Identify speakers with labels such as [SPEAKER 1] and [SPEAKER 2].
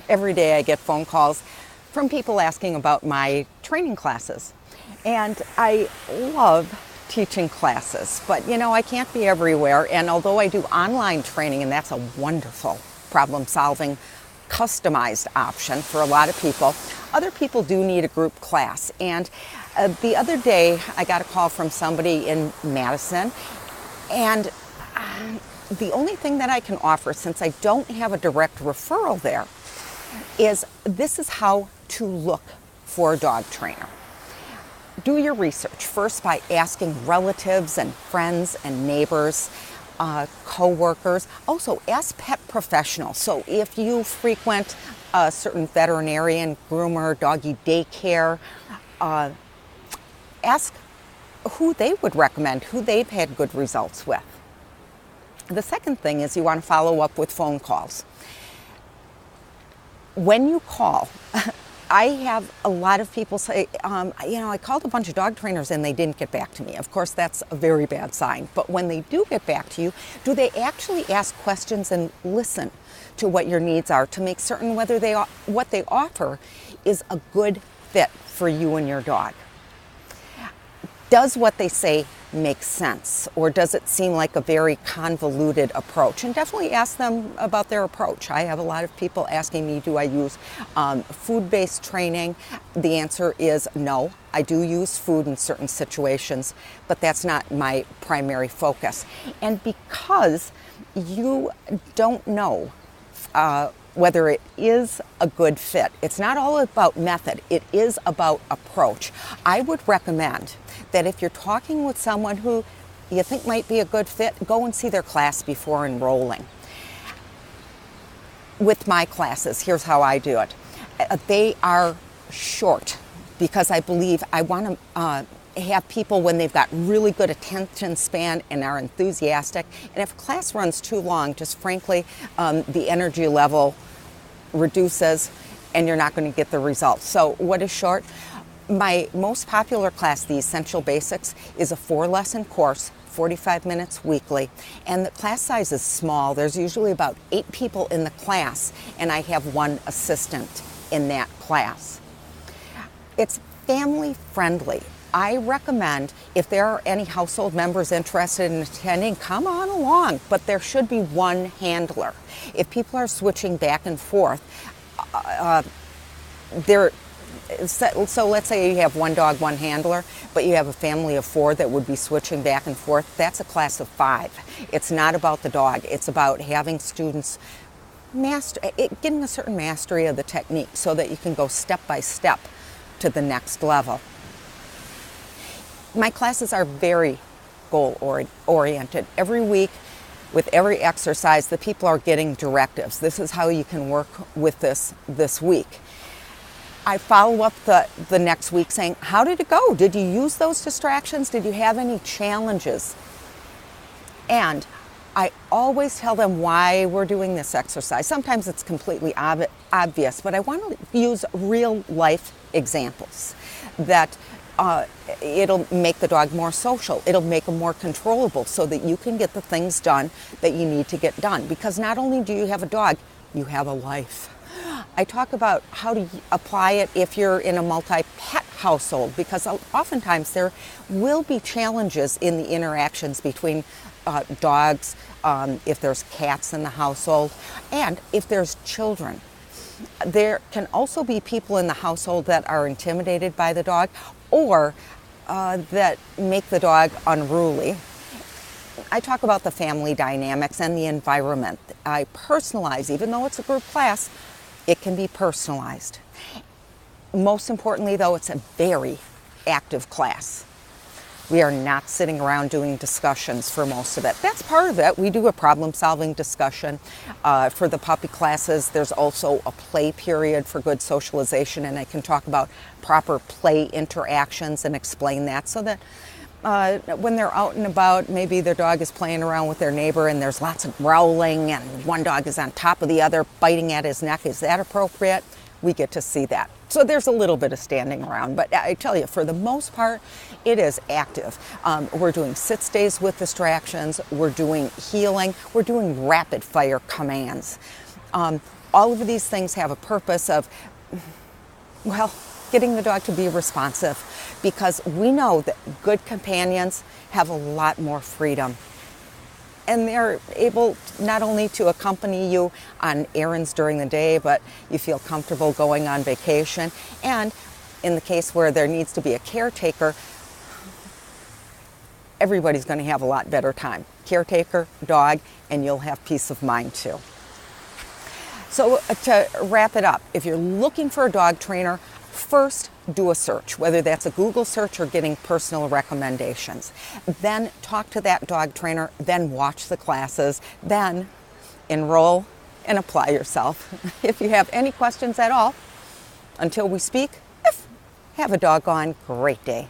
[SPEAKER 1] Every day I get phone calls from people asking about my training classes. And I love teaching classes, but I can't be everywhere. And although I do online training, and that's a wonderful problem solving, customized option for a lot of people, other people do need a group class. And the other day I got a call from somebody in Madison, and the only thing that I can offer, since I don't have a direct referral there, is this is how to look for a dog trainer. Do your research first by asking relatives and friends and neighbors, co-workers. Also, ask pet professionals. So if you frequent a certain veterinarian, groomer, doggy daycare, ask who they would recommend, who they've had good results with. The second thing is you want to follow up with phone calls. When you call, I have a lot of people say, I called a bunch of dog trainers and they didn't get back to me. Of course, that's a very bad sign. But when they do get back to you, do they actually ask questions and listen to what your needs are to make certain whether what they offer is a good fit for you and your dog? Does what they say make sense, or does it seem like a very convoluted approach? And definitely ask them about their approach. I have a lot of people asking me, do I use food-based training? The answer is no. I do use food in certain situations, but that's not my primary focus. And because you don't know whether it is a good fit, it's not all about method, it is about approach. I would recommend that if you're talking with someone who you think might be a good fit, go and see their class before enrolling. With my classes, here's how I do it. They are short because I believe I want to have people when they've got really good attention span and are enthusiastic. And if a class runs too long, just frankly, the energy level reduces and you're not going to get the results. So what is short? My most popular class, the Essential Basics, is a 4-lesson course, 45 minutes weekly, and the class size is small. There's usually about 8 people in the class, and I have 1 assistant in that class. It's family friendly. I recommend, if there are any household members interested in attending, come on along, but there should be 1 handler. If people are switching back and forth, so let's say you have 1 dog, 1 handler, but you have a family of 4 that would be switching back and forth. That's a class of 5. It's not about the dog. It's about having students getting a certain mastery of the technique so that you can go step by step to the next level. My classes are very goal-oriented. Every week, with every exercise, the people are getting directives. This is how you can work with this week. I follow up the next week saying, how did it go? Did you use those distractions? Did you have any challenges? And I always tell them why we're doing this exercise. Sometimes it's completely obvious, but I want to use real life examples that it'll make the dog more social. It'll make them more controllable so that you can get the things done that you need to get done. Because not only do you have a dog, you have a life. I talk about how to apply it if you're in a multi-pet household, because oftentimes there will be challenges in the interactions between dogs, if there's cats in the household, and if there's children. There can also be people in the household that are intimidated by the dog or that make the dog unruly. I talk about the family dynamics and the environment. I personalize, even though it's a group class, it can be personalized. Most importantly, though, it's a very active class. We are not sitting around doing discussions for most of it. That's part of it. We do a problem-solving discussion. For the puppy classes, there's also a play period for good socialization, and I can talk about proper play interactions and explain that so that when they're out and about, maybe their dog is playing around with their neighbor and there's lots of growling and one dog is on top of the other biting at his neck. Is that appropriate? We get to see that. So there's a little bit of standing around, but I tell you, for the most part, it is active. We're doing sit stays with distractions, we're doing healing, we're doing rapid fire commands. All of these things have a purpose of, well, getting the dog to be responsive, because we know that good companions have a lot more freedom. And they're able not only to accompany you on errands during the day, but you feel comfortable going on vacation. And in the case where there needs to be a caretaker, everybody's going to have a lot better time. Caretaker, dog, and you'll have peace of mind too. So to wrap it up, if you're looking for a dog trainer, first do a search, whether that's a Google search or getting personal recommendations. Then talk to that dog trainer, then watch the classes, then enroll and apply yourself. If you have any questions at all, until we speak, have a doggone great day.